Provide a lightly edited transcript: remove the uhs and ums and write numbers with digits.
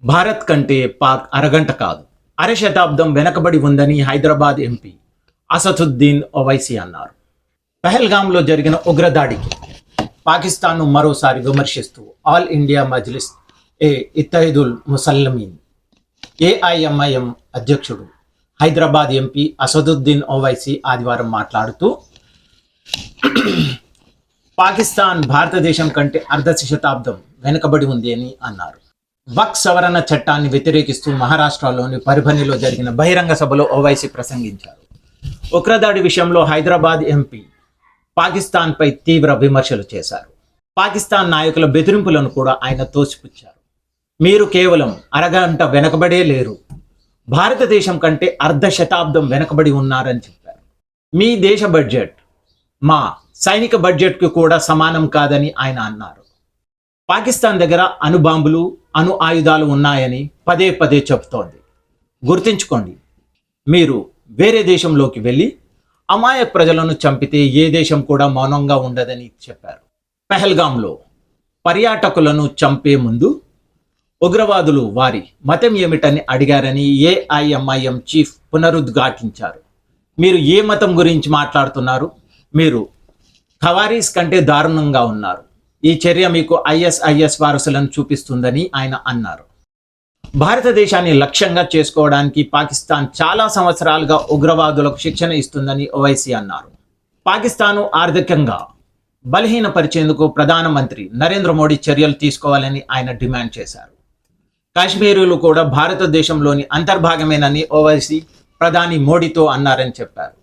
భారత్ కంటే పాక్ అరగంట కాదు, అరశతాబ్దం వెనకబడి ఉందని హైదరాబాద్ ఎంపీ అసదుద్దీన్ ఓవైసీ అన్నారు. పహల్గామ్లో జరిగిన ఉగ్రదాడికి పాకిస్తాన్ను మరోసారి విమర్శిస్తూ ఆల్ ఇండియా మజ్లిస్ ఇత్తహిదుల్ ముసల్లిమీన్ ఏఐఎంఐఎం అధ్యక్షుడు హైదరాబాద్ ఎంపీ అసదుద్దీన్ ఓవైసీ ఆదివారం మాట్లాడుతూ పాకిస్తాన్ భారతదేశం కంటే అర్ధ శతాబ్దం వెనుకబడి ఉంది అని అన్నారు. వక్ఫ్ సవరణ చట్టాన్ని వ్యతిరేకిస్తూ మహారాష్ట్రలోని పర్భణిలో జరిగిన బహిరంగ సభలో ఓవైసీ ప్రసంగించారు. ఉగ్రదాడి విషయంలో హైదరాబాద్ ఎంపీ పాకిస్తాన్పై తీవ్ర విమర్శలు చేశారు. పాకిస్తాన్ నాయకుల బెదిరింపులను కూడా ఆయన తోసిపుచ్చారు. మీరు కేవలం అరగంట వెనకబడే లేరు, భారతదేశం కంటే అర్ధ శతాబ్దం వెనకబడి ఉన్నారని చెప్పారు. మీ దేశ బడ్జెట్ మా సైనిక బడ్జెట్కు కూడా సమానం కాదని ఆయన అన్నారు. పాకిస్తాన్ దగ్గర అణుబాంబులు, అణు ఆయుధాలు ఉన్నాయని పదే పదే చెబుతోంది. గుర్తుంచుకోండి, మీరు వేరే దేశంలోకి వెళ్ళి అమాయక ప్రజలను చంపితే ఏ దేశం కూడా మౌనంగా ఉండదని చెప్పారు. పహల్గామ్లో పర్యాటకులను చంపే ముందు ఉగ్రవాదులు వారి మతం ఏమిటని అడిగారని ఏఐఎంఐఎం చీఫ్ పునరుద్ఘాటించారు. మీరు ఏ మతం గురించి మాట్లాడుతున్నారు? మీరు ఖవారీస్ కంటే దారుణంగా ఉన్నారు. ఈ చర్య మీకు ఐఎస్ఐఎస్ వారసులను చూపిస్తుందని ఆయన అన్నారు. భారతదేశాన్ని లక్ష్యంగా చేసుకోవడానికి పాకిస్తాన్ చాలా సంవత్సరాలుగా ఉగ్రవాదులకు శిక్షణ ఇస్తుందని ఓవైసీ అన్నారు. పాకిస్తాను ఆర్థికంగా బలహీనపరిచేందుకు ప్రధానమంత్రి నరేంద్ర మోడీ చర్యలు తీసుకోవాలని ఆయన డిమాండ్ చేశారు. కాశ్మీరులు కూడా భారతదేశంలోని అంతర్భాగమేనని ఓవైసీ ప్రధాని మోడీతో అన్నారని చెప్పారు.